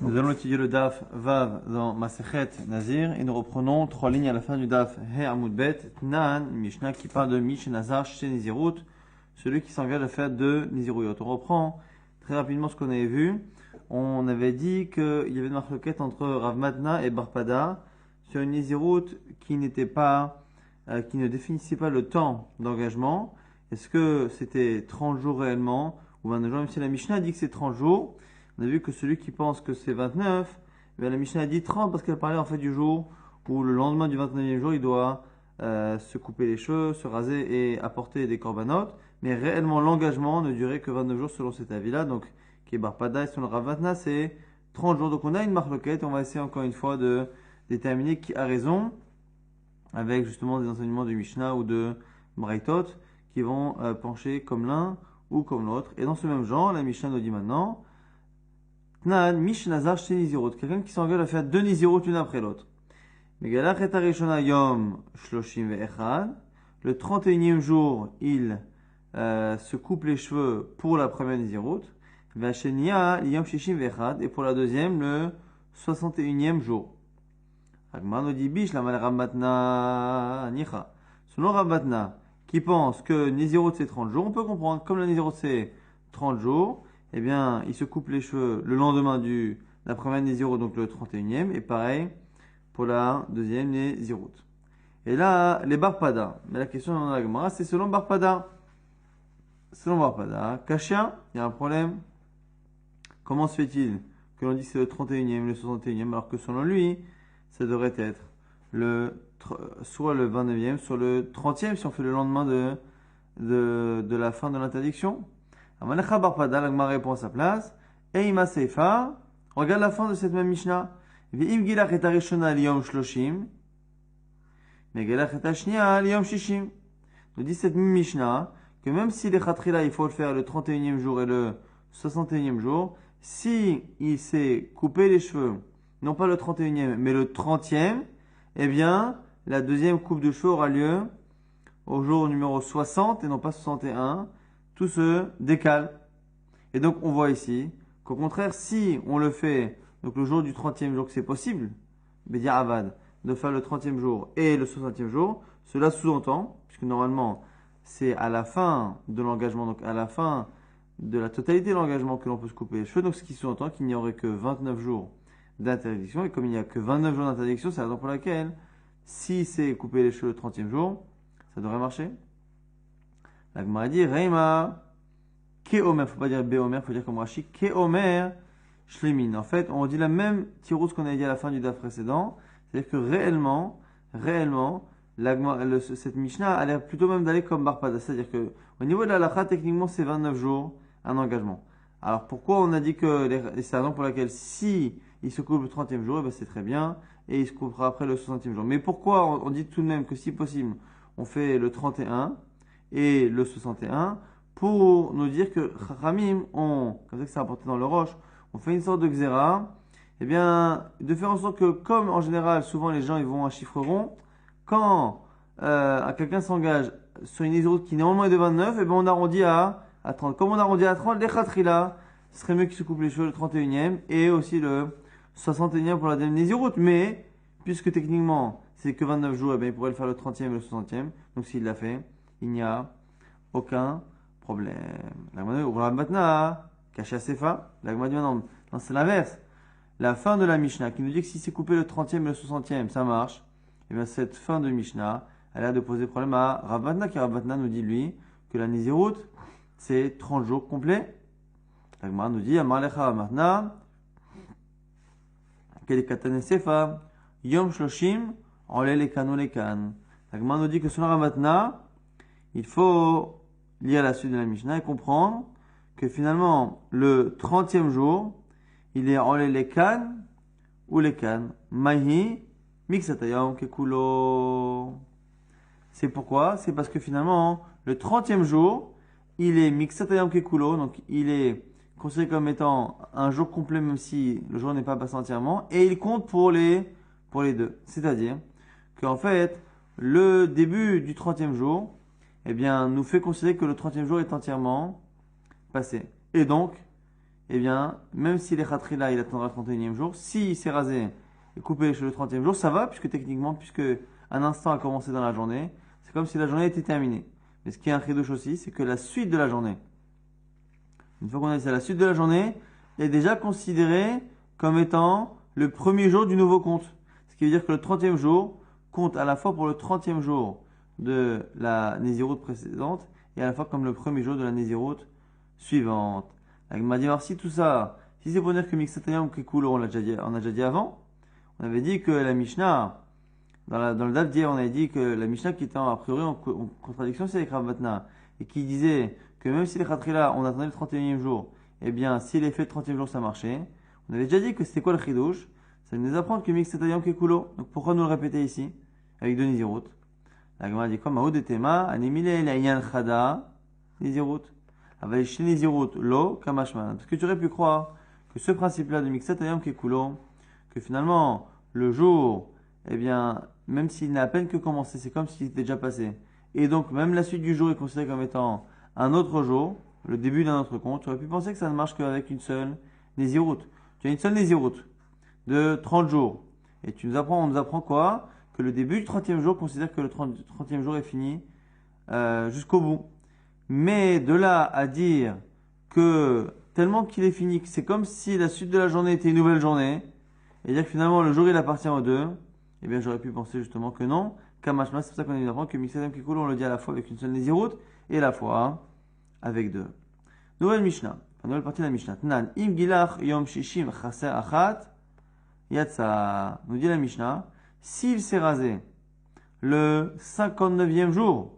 Nous allons étudier le Daf Vav dans Masechet Nazir et nous reprenons 3 lignes à la fin du Daf He Amud Bet, Tnan, Mishnah qui parle de Mish Nazar chez Nizirut, celui qui s'engage à faire de Niziruyot. On reprend très rapidement ce qu'on avait vu. On avait dit qu'il y avait une marloquette entre Rav Matna et Barpada sur une Nizirut qui n'était pas, qui ne définissait pas le temps d'engagement. Est-ce que c'était 30 jours réellement ou 29 jours? Même si la Mishnah dit que c'est 30 jours. On a vu que celui qui pense que c'est 29, la Mishnah a dit 30 parce qu'elle parlait en fait du jour où le lendemain du 29e jour, il doit se couper les cheveux, se raser et apporter des corbanotes. Mais réellement, l'engagement ne durait que 29 jours selon cet avis-là. Donc, qui est Barpada et selon le Rav Matna, c'est 30 jours. Donc, on a une marloquette. On va essayer encore une fois de déterminer qui a raison avec justement des enseignements du Mishnah ou de Braitot qui vont pencher comme l'un ou comme l'autre. Et dans ce même genre, la Mishnah nous dit maintenant Tnan, Mish Nazar chez Nizirut, quelqu'un qui s'engage à faire 2 Nizirut l'une après l'autre. Megalach et Arishona Yom Shloshim Ve'echad. Le 31e jour, il se coupe les cheveux pour la première Nizirut. Ve'ashenia Yom Shishim Ve'echad. Et pour la deuxième, le 61e jour. Agmar nous dit Bish la mal Rav Matna Nicha. Selon Rav Matna, qui pense que Nizirut c'est 30 jours, on peut comprendre, comme la Nizirut c'est 30 jours, eh bien, il se coupe les cheveux le lendemain de la première Nizirut, donc le 31e, et pareil pour la deuxième Nizirut. Et là, les Barpada. Mais la question dans la Gemara, c'est selon Barpada. Selon Barpada, Kashia, il y a un problème. Comment se fait-il que l'on dit que c'est le 31e, le 61e, alors que selon lui, ça devrait être soit le 29e, soit le 30e, si on fait le lendemain de la fin de l'interdiction. Amalecha Barpada, l'agma répond à sa place. Eima Seifa, regarde la fin de cette même Mishnah. Ve'im gilach et arishona liyom shloshim, megilach et ashnia liyom shishim. Nous dit cette même Mishnah que même si les khatrila, il faut le faire le 31e jour et le 61e jour, si il s'est coupé les cheveux, non pas le 31e, mais le 30e, eh bien, la deuxième coupe de cheveux aura lieu au jour numéro 60 et non pas 61. Tout se décale. Et donc, on voit ici qu'au contraire, si on le fait donc le jour du 30e jour, que c'est possible, Bédia Avad, de faire le 30e jour et le 60e jour, cela sous-entend, puisque normalement, c'est à la fin de l'engagement, donc à la fin de la totalité de l'engagement que l'on peut se couper les cheveux, donc ce qui sous-entend qu'il n'y aurait que 29 jours d'interdiction, et comme il n'y a que 29 jours d'interdiction, c'est la raison pour laquelle, si c'est couper les cheveux le 30e jour, ça devrait marcher. La Gemara dit Reima Keomer, faut pas dire Beomer, faut dire comme Rashi Keomer Shlemin. En fait, on dit la même tirouse qu'on a dit à la fin du daf précédent, c'est-à-dire que réellement, cette Mishnah a l'air plutôt même d'aller comme Barpada, c'est-à-dire que au niveau de la halakha, techniquement, c'est 29 jours un engagement. Alors pourquoi on a dit que c'est la raison pour laquelle si il se coupe le 30e jour, eh ben c'est très bien, et il se coupera après le 60e jour. Mais pourquoi on dit tout de même que si possible, on fait le 31 et le 61 pour nous dire que Ramim ont, comme ça que c'est rapporté dans le Roche, on fait une sorte de xéra, eh bien, de faire en sorte que, comme en général, souvent les gens ils vont à chiffre rond, quand quelqu'un s'engage sur une Nizirut qui normalement est de 29, eh bien on arrondit à 30. Comme on arrondit à 30, les Khatrila, ce serait mieux qu'ils se coupent les cheveux le 31e et aussi le 61e pour la deuxième Nizirut, mais puisque techniquement c'est que 29 jours, eh bien il pourrait le faire le 30e et le 60e, donc s'il l'a fait, il n'y a aucun problème. La Rav Matna, Kasha Sefa, la Gemara dit non, c'est l'inverse. La fin de la Mishnah qui nous dit que si c'est coupé le 30e et le 60e, ça marche. Et bien cette fin de Mishnah, elle a l'air de poser problème à Rav Matna, car Rav Matna nous dit lui que la Nizirut, c'est 30 jours complets. La Gemara nous dit Amar Lecha Rav Matna, Kele Katane Sefa, Yom Shloshim, Ole Lekan Lekan. La Gemara nous dit que selon Rav Matna, il faut lire la suite de la Mishnah et comprendre que finalement, le 30e jour, il est en les kan ou les kan. Mahi, mixatayam kekulo. C'est pourquoi? C'est parce que finalement, le 30e jour, il est mixatayam kekulo, donc il est considéré comme étant un jour complet, même si le jour n'est pas passé entièrement, et il compte pour les deux. C'est-à-dire qu'en fait, le début du 30e jour, eh bien, nous fait considérer que le 30e jour est entièrement passé. Et donc, eh bien, même s'il est khatrila, il attendra le 31e jour. S'il s'est rasé et coupé les cheveux le 30e jour, ça va, puisque techniquement, puisque un instant a commencé dans la journée, c'est comme si la journée était terminée. Mais ce qui est un chidouche aussi, c'est que la suite de la journée, une fois qu'on a dit ça, la suite de la journée est déjà considérée comme étant le premier jour du nouveau compte. Ce qui veut dire que le 30e jour compte à la fois pour le 30e jour de la Néziroute précédente et à la fois comme le premier jour de la Néziroute suivante. Il m'a dit, alors si tout ça, si c'est pour dire que Mixatayam Kekulo, on a déjà dit avant, on avait dit que la Mishnah, dans le daf d'hier, on avait dit que la Mishnah qui était a priori en contradiction, c'est avec Rav Matna, et qui disait que même si les Khatrila, on attendait le 31e jour, eh bien, s'il est fait le 30e jour, ça marchait. On avait déjà dit que c'était quoi le Chidouche? Ça nous apprend que Mixatayam Kekulo. Donc pourquoi nous le répéter ici, avec deux Nézirout? La Gemara dit comme Aoud et Tema, Anemile Layan Chada, Nézirout. Avec chez Nézirout, Lo, Kamashman. Parce que tu aurais pu croire que ce principe-là de Mixatayam Kekulo, que finalement, le jour, eh bien, même s'il n'a à peine que commencé, c'est comme s'il était déjà passé. Et donc, même la suite du jour est considérée comme étant un autre jour, le début d'un autre compte. Tu aurais pu penser que ça ne marche qu'avec une seule Nézirout. Tu as une seule Nézirout de 30 jours. Et on nous apprend quoi? Que le début du 30e jour considère que le 30e jour est fini jusqu'au bout. Mais de là à dire que tellement qu'il est fini, que c'est comme si la suite de la journée était une nouvelle journée, et dire que finalement le jour il appartient aux deux, eh bien j'aurais pu penser justement que non. Kamashma, c'est pour ça qu'on apprend que Mixadam Kikulo, on le dit à la fois avec une seule Nézirout et à la fois avec deux. Nouvelle Mishnah, nouvelle partie de la Mishnah. Tnan, im gilach yom shishim chaser achat, yatsa. Nous dit la Mishnah, s'il s'est rasé le 59e jour,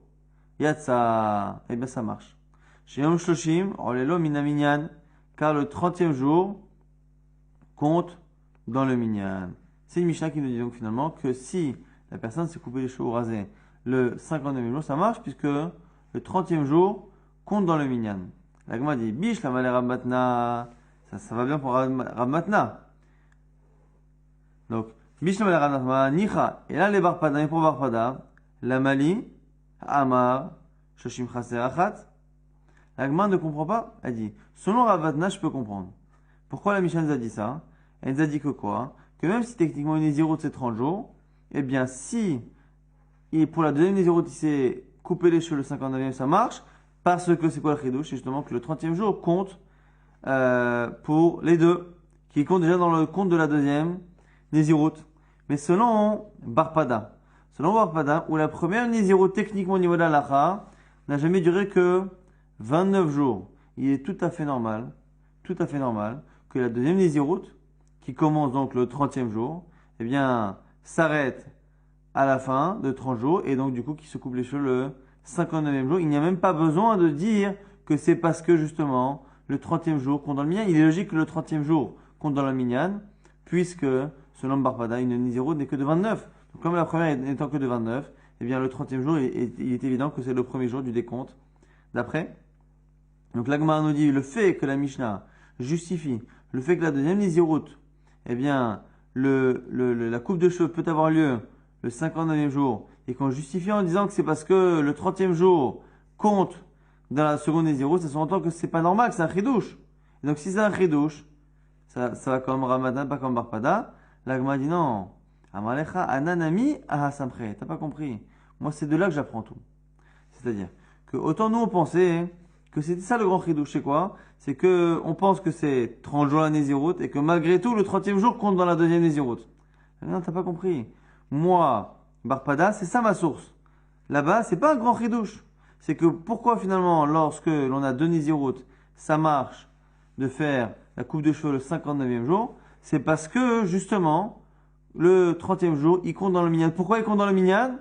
yatsa, eh bien ça marche. Chez yom shloshim, olelo minaminyan, car le 30e jour compte dans le minyan. C'est une Mishnah qui nous dit donc finalement que si la personne s'est coupé les cheveux ou rasé le 59e jour, ça marche puisque le 30e jour compte dans le minyan. La Gemara dit Bish la malé Rabmatna, ça va bien pour Rabmatna. Donc, Bish la malé Rabmatna, Nicha, et là les Barpada, et pour Barpada, la Mali, Amar, Shoshim Chaser Achat. La Gemara ne comprend pas, elle dit selon Rabmatna, je peux comprendre. Pourquoi la Mishnah nous a dit ça? Elle nous a dit que quoi? Que même si techniquement une Nézirout c'est 30 jours, eh bien si pour la deuxième Nézirout il s'est coupé les cheveux le 59e, ça marche, parce que c'est quoi le chidouche? C'est justement que le 30e jour compte pour les deux, qui compte déjà dans le compte de la deuxième Nézirout. Mais selon Barpada, où la première Nézirout techniquement au niveau de la lacha n'a jamais duré que 29 jours, il est tout à fait normal que la deuxième Nézirout, qui commence donc le 30e jour, eh bien, s'arrête à la fin de 30 jours, et donc du coup, qui se coupe les cheveux le 59e jour. Il n'y a même pas besoin de dire que c'est parce que justement, le 30e jour compte dans le minyan. Il est logique que le 30e jour compte dans le minyan, puisque, selon Barpada, une Nézirout n'est que de 29. Donc, comme la première n'étant que de 29, eh bien, le 30e jour, il est évident que c'est le premier jour du décompte d'après. Donc, la Gemara nous dit, le fait que la Mishnah justifie le fait que la deuxième Nézirout, eh bien, la coupe de cheveux peut avoir lieu le 59e jour, et qu'on justifie en disant que c'est parce que le 30e jour compte dans la seconde Nézirout, ça s'entend que c'est pas normal, que c'est un chidouche. Et donc, si c'est un chidouche, ça va comme Ramadan, pas comme Barpada. La Gemara dit non. Amalecha ananami ahasamre. T'as pas compris. Moi, c'est de là que j'apprends tout. C'est-à-dire que autant nous on pensait que c'était ça le grand chidouche, c'est quoi? C'est que on pense que c'est 30 jours la Nézirout et que malgré tout, le 30e jour compte dans la deuxième Nézirout. Non, t'as pas compris. Moi, Barpada, c'est ça ma source. Là-bas, c'est pas un grand chidouche. C'est que pourquoi finalement, lorsque l'on a deux Nézirout, ça marche de faire la coupe de cheveux le 59e jour, c'est parce que justement, le 30e jour, il compte dans le minyan. Pourquoi il compte dans le minyan?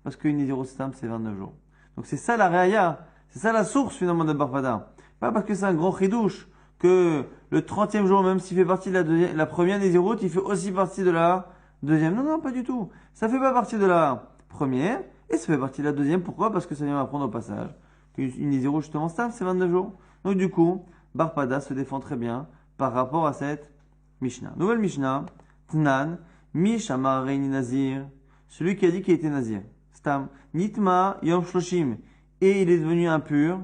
Parce qu'une Nézirout stam, c'est 29 jours. Donc c'est ça la réaya. C'est ça la source finalement de Barpada. Pas parce que c'est un grand chidouche que le 30e jour, même s'il fait partie de la première Nézirout, il fait aussi partie de la deuxième. Non, non, pas du tout. Ça fait pas partie de la première et ça fait partie de la deuxième. Pourquoi? Parce que ça vient m'apprendre au passage qu'une Nézirout justement stable, c'est 29 jours. Donc du coup, Barpada se défend très bien par rapport à cette Mishnah. Nouvelle Mishnah, Tnan, Mish Amar Reini Nazir, celui qui a dit qu'il était Nazir. Stam, Nitma Yom Shloshim, et il est devenu impur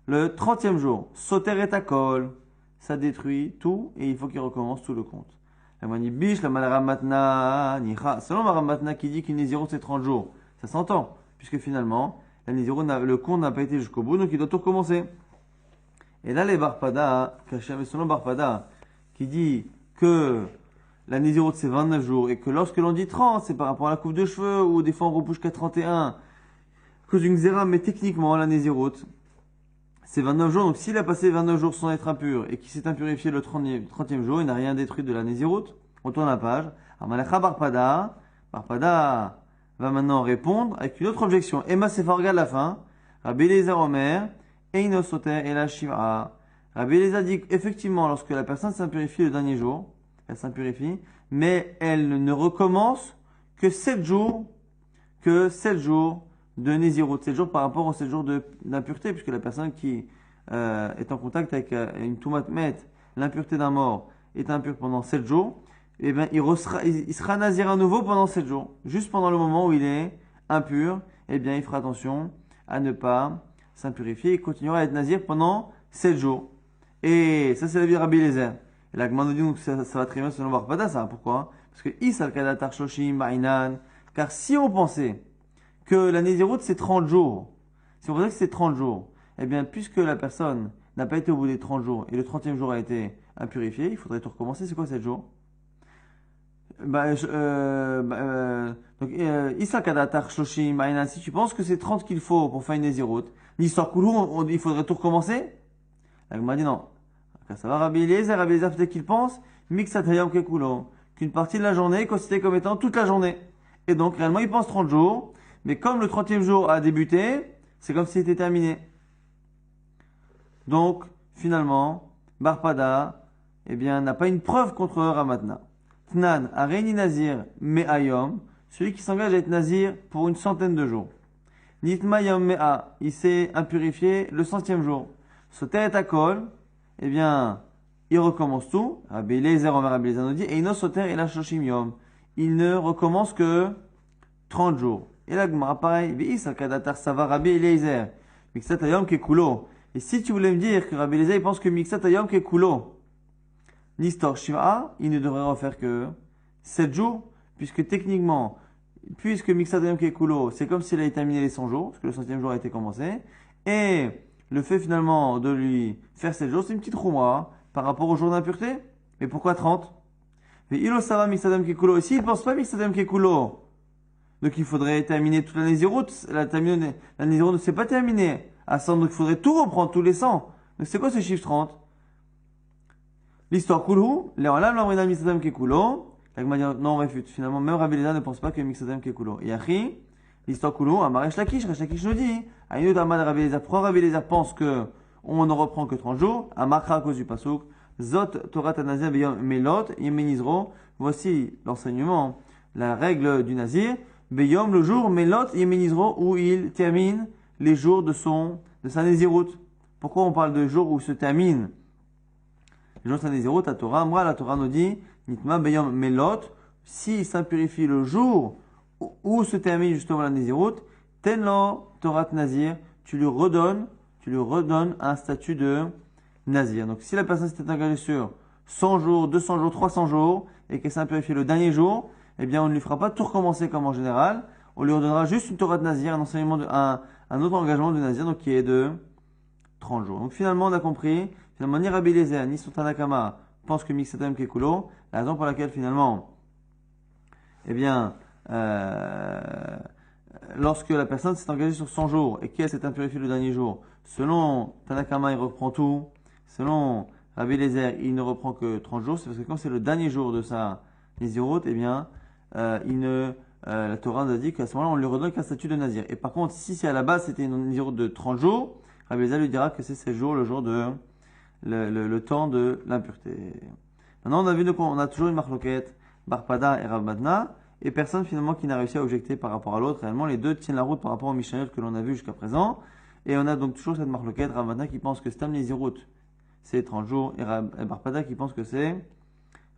le 30e jour. Soter et Akol, ça détruit tout et il faut qu'il recommence tout le compte. La dit biche, la malaramatna, nicha. Selon ma ramatna qui dit qu'une Nézirut c'est 30 jours, ça s'entend, puisque finalement, la Nézirut, le compte n'a pas été jusqu'au bout, donc il doit tout recommencer. Et là, les Barpada, selon Barpada, qui dit que la Nézirut c'est 29 jours et que lorsque l'on dit 30, c'est par rapport à la coupe de cheveux ou des fois on repousse qu'à 31, à cause d'une xéra, mais techniquement, la Nézirut, c'est 29 jours, donc s'il a passé 29 jours sans être impur et qu'il s'est impurifié le 30e jour, il n'a rien détruit de la Nézirut. On tourne la page. Amalecha Barpada va maintenant répondre avec une autre objection. Emma Sefarga à la fin. Rabbi Eliezer Omer, Eino Soter et la Shiva. Rabbi Eliezer dit qu'effectivement, lorsque la personne s'impurifie le dernier jour, elle s'impurifie, mais elle ne recommence que 7 jours, de Nézirut, 7 jours par rapport aux 7 jours d'impureté, puisque la personne qui est en contact avec une Toumat Met, l'impureté d'un mort, est impure pendant 7 jours, et bien il sera nazir à nouveau pendant 7 jours. Juste pendant le moment où il est impur, et bien il fera attention à ne pas s'impurifier et continuera à être nazir pendant 7 jours. Et ça c'est la vie de Rabbi Eliezer. Et la Gemara nous dit donc ça va très bien selon Barpada, ça. Pourquoi? Parce que Isal Kadatar Shoshim Ba'inan, car si on pensait que la Nézirut c'est 30 jours, si on pensait que c'est 30 jours, eh bien puisque la personne n'a pas été au bout des 30 jours et le 30e jour a été impurifié, il faudrait tout recommencer. C'est quoi 7 jours? Issa Kadatar Shloshim Ba'inan, si tu penses que c'est 30 qu'il faut pour faire une Nézirut, l'histoire Koulou, il faudrait tout recommencer? La Gemara dit non. Ça va, Rabbi Eliezer peut-être qu'il pense, Mixatayam Kekulo, qu'une partie de la journée est considérée comme étant toute la journée. Et donc, réellement, il pense 30 jours, mais comme le 30e jour a débuté, c'est comme si c'était terminé. Donc, finalement, Barpada, eh bien, n'a pas une preuve contre Ramatna. Tnan, Areni Nazir, Me'ayom, celui qui s'engage à être Nazir pour une centaine de jours. Nitmayom Me'a, il s'est impurifié le 100e jour. Soter et Akol, eh bien, il recommence tout. Rabbi Eliezer, Omer Rabbi Eliezer nous dit, et Ino Soter et la Shoshim Yom. Il ne recommence que 30 jours. Et là, Gemara, pareil, Ve'is al-Kadatar Sava Rabbi Eliezer, Mixat Hayom Kekulo. Et si tu voulais me dire que Rabbi Eliezer, il pense que Mixat Hayom Kekulo, Nistor Shiva, il ne devrait refaire que 7 jours, puisque techniquement, puisque Mixat Hayom Kekulo, c'est comme s'il avait terminé les 100 jours, parce que le 100e jour a été commencé, et le fait finalement de lui faire 7 jours, c'est une petite rouma par rapport au jour d'impureté. Mais pourquoi 30? Mais il osava Mixadam Kekulo. Et s'il ne pense pas Mixadam Kekulo, donc il faudrait terminer toute la Nézirut. La Nézirut ne s'est pas terminée à 100, donc il faudrait tout reprendre, tous les 100. Donc c'est quoi ce chiffre 30? L'histoire Kulhu, les Olam l'Amrina Mixadam Kekulo. Non, on réfute. Finalement, même Rabbi Eliezer ne pense pas que Mixadam Kekulo. Et Achi, l'histoire Kulhu, Amaresh Lakish nous dit, Aïnout Amad Rabbi Eliezer, pourquoi Rabbi Eliezer pense que on ne reprend que 30 jours, Amakra à cause du Pasuk, Zot Torah Tanazir Beyom Melot Yemenizro, voici l'enseignement, la règle du Nazir, Beyom le jour Melot Yemenizro, où il termine les jours de sa Nézirut. Pourquoi on parle de jours où se termine les jours de sa Nézirut? La Torah, moi la Torah nous dit, Nitma Beyom Melot, s'il s'impurifie le jour où se termine justement la Nézirut, Tenlo Torah Nazir, tu lui redonnes un statut de Nazir. Donc si la personne s'était engagée sur 100 jours, 200 jours, 300 jours, et qu'elle s'est impurifiée le dernier jour, eh bien on ne lui fera pas tout recommencer comme en général, on lui redonnera juste une Torah de Nazir, un enseignement, un autre engagement de Nazir, donc qui est de 30 jours. Donc finalement on a compris, finalement ni Rabbi Eliezer ni Sultanakama pensent que Mixatam Kekulo, la raison pour laquelle finalement, eh bien, lorsque la personne s'est engagée sur 100 jours et qu'elle s'est impurifiée le dernier jour, selon Tanakama, il reprend tout. Selon Rabbi Eliezer, il ne reprend que 30 jours. C'est parce que quand c'est le dernier jour de sa Nézirut, eh bien, la Torah nous a dit qu'à ce moment-là, on lui redonne qu'un statut de Nazir. Et par contre, si c'est à la base, c'était une Nézirut de 30 jours, Rabbi Eliezer lui dira que c'est 16 jours, le jour de, le temps de l'impureté. Maintenant, on a toujours une marloquette, Barpada et Rav-Matna, et personne finalement qui n'a réussi à objecter par rapport à l'autre. Réellement, les deux tiennent la route par rapport au Mishnayot que l'on a vu jusqu'à présent. Et on a donc toujours cette marloquette, Rav-Matna qui pense que Stam Nézirut, c'est 30 jours, et Barpada qui pense que c'est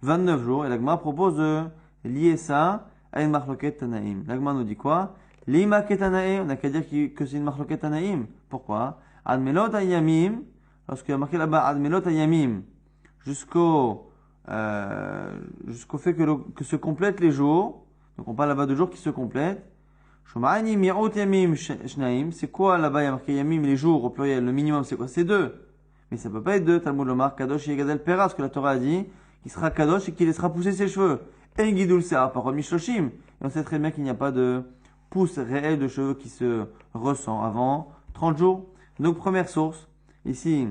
29 jours. Et l'Agma propose de lier ça à une marloquette Tanaïm. L'Agma nous dit quoi? Lima Ketanaïm, on n'a qu'à dire que c'est une marloquette Tanaïm. Pourquoi? Admelot Ayamim, lorsqu'il y a marqué là-bas Admelot Ayamim, jusqu'au fait que se complètent les jours. Donc on parle là-bas de jours qui se complètent. C'est quoi là-bas? Il y a marqué yamim, les jours au pluriel. Le minimum c'est quoi? C'est 2. Mais ça peut pas être 2. Talmud Lomar, Kadosh et Gadel Pera, ce que la Torah a dit, qu'il sera Kadosh et qu'il laissera pousser ses cheveux. Et Gidul Se'ar, par Mishloshim. Et on sait très bien qu'il n'y a pas de pousse réelle de cheveux qui se ressent avant 30 jours. Donc première source, ici,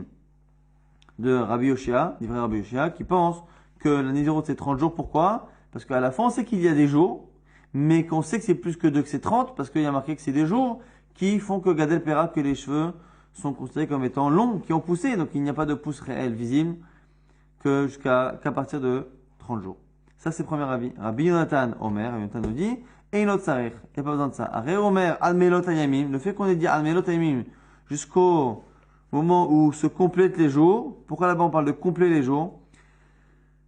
de Rabbi Yoshia, livré Rabbi Yoshia, qui pense que la Nézirut c'est 30 jours. Pourquoi? Parce qu'à la fin on sait qu'il y a des jours, mais qu'on sait que c'est plus que 2, que c'est 30, parce qu'il y a marqué que c'est des jours qui font que Gadel Pera, que les cheveux sont considérés comme étant longs, qui ont poussé, donc il n'y a pas de pousse réelle visible qu'à partir de 30 jours. Ça c'est le premier avis. Rabbi Yonatan Omer, Rabbi Yonatan nous dit, et une autre sarich, il n'y a pas besoin de ça. Aré Omer, Almelot Ayamim, le fait qu'on ait dit Almelot Ayamim jusqu'au moment où se complètent les jours, pourquoi là-bas on parle de compléter les jours?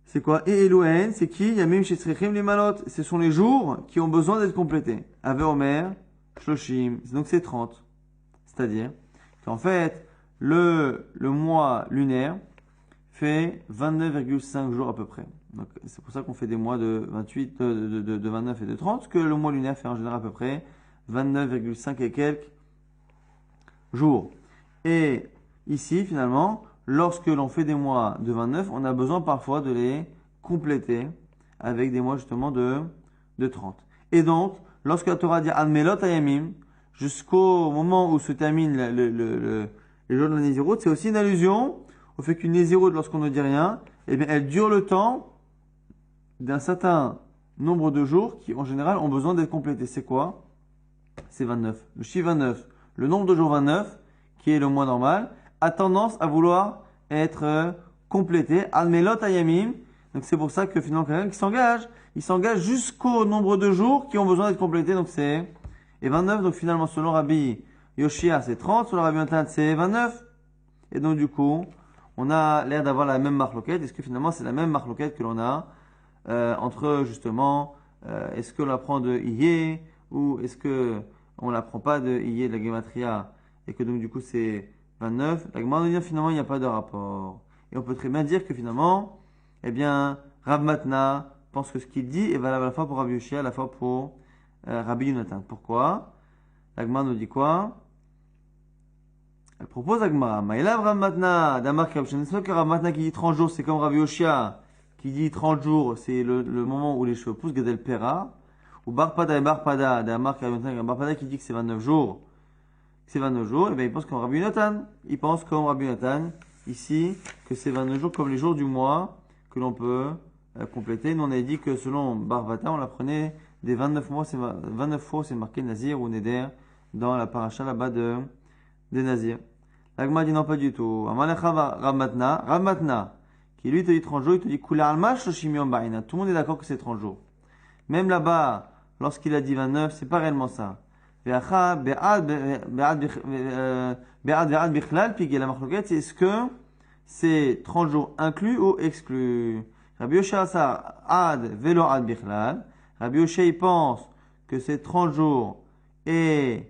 C'est quoi? Et Elohen, c'est qui? Yamim Shetzrichim Limalot. Ce sont les jours qui ont besoin d'être complétés. Ave Omer, Shloshim. Donc c'est 30. C'est-à-dire qu'en fait, le mois lunaire fait 29,5 jours à peu près. Donc c'est pour ça qu'on fait des mois de 28, de 29 et de 30, que le mois lunaire fait en général à peu près 29,5 et quelques jours. Et ici, finalement, lorsque l'on fait des mois de 29, on a besoin parfois de les compléter avec des mois justement de 30. Et donc, lorsque la Torah dit Almelot Ayamim, jusqu'au moment où se termine les jours de la Nézirut, c'est aussi une allusion au fait qu'une Nézirut, lorsqu'on ne dit rien, eh bien, elle dure le temps d'un certain nombre de jours qui, en général, ont besoin d'être complétés. C'est quoi? C'est 29. Le chiffre 29, le nombre de jours 29, qui est le mois normal, a tendance à vouloir être complété. Almelot Ayamim. Donc c'est pour ça que finalement quelqu'un qui s'engage, il s'engage jusqu'au nombre de jours qui ont besoin d'être complétés. Donc c'est 29. Donc finalement selon Rabbi Yoshia c'est 30, selon Rabbi Yonatan c'est 29. Et donc du coup on a l'air d'avoir la même marloquette. Est-ce que finalement c'est la même marloquette que l'on a entre justement est-ce que l'on apprend de Iyé ou est-ce que on l'apprend pas de Iyé de la Gematria et que donc du coup c'est 29, la Gemara nous dit finalement il n'y a pas de rapport. Et on peut très bien dire que finalement, eh bien, Rav Matna pense que ce qu'il dit est valable à la fois pour Rabbi Yoshia, à la fois pour Rabbi Yonatan. Pourquoi? La Gemara nous dit quoi? Elle propose à Gemara, Maïlav Rav Matna, Damar Krabshan, c'est que Rav Matna qui dit 30 jours, c'est comme Rabbi Yoshia qui dit 30 jours, c'est le moment où les cheveux poussent, Gadel Pera, ou Barpada et Barpada, Damar Krabshan, Barpada qui dit que c'est 29 jours. C'est 29 jours, et bien il pense comme Rabbi Yonatan. Il pense comme Rabbi Yonatan, ici, que c'est 29 jours comme les jours du mois que l'on peut compléter. Nous on avait dit que selon Barvata, on l'apprenait des 29 mois, 29 fois c'est marqué Nazir ou Neder dans la paracha là-bas des Nazir. L'Agma dit non pas du tout. Amalecha Rav Matna, qui lui te dit 30 jours, il te dit Kula Almash Shimion Baina. Tout le monde est d'accord que c'est 30 jours. Même là-bas, lorsqu'il a dit 29, c'est pas réellement ça. Est-ce que c'est 30 jours inclus ou exclus? Rabbi Yoshia ad velo ad bichlal. Rabbi Yoshia il pense que c'est 30 jours et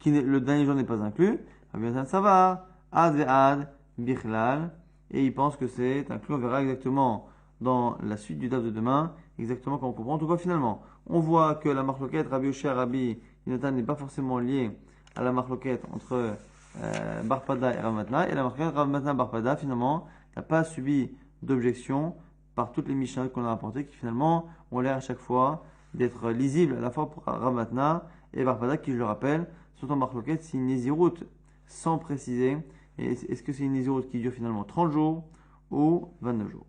le dernier jour n'est pas inclus. Rabbi Yonatan ça va ad ve'ad bichlal et il pense que c'est inclus. On verra exactement dans la suite du daf de demain exactement comment on comprend. En tout cas finalement on voit que la marloquette Rabbi Yoshia Rabbi Yonatan n'est pas forcément lié à la marloquette entre Barpada et Rav Matna. Et la marloquette Rav Matna Barpada, finalement, n'a pas subi d'objection par toutes les Mishnah qu'on a rapportées, qui finalement ont l'air à chaque fois d'être lisibles à la fois pour Rav Matna et Barpada, qui, je le rappelle, sont en marloquette, c'est une Nézirut sans préciser. Et est-ce que c'est une Nézirut qui dure finalement 30 jours ou 29 jours?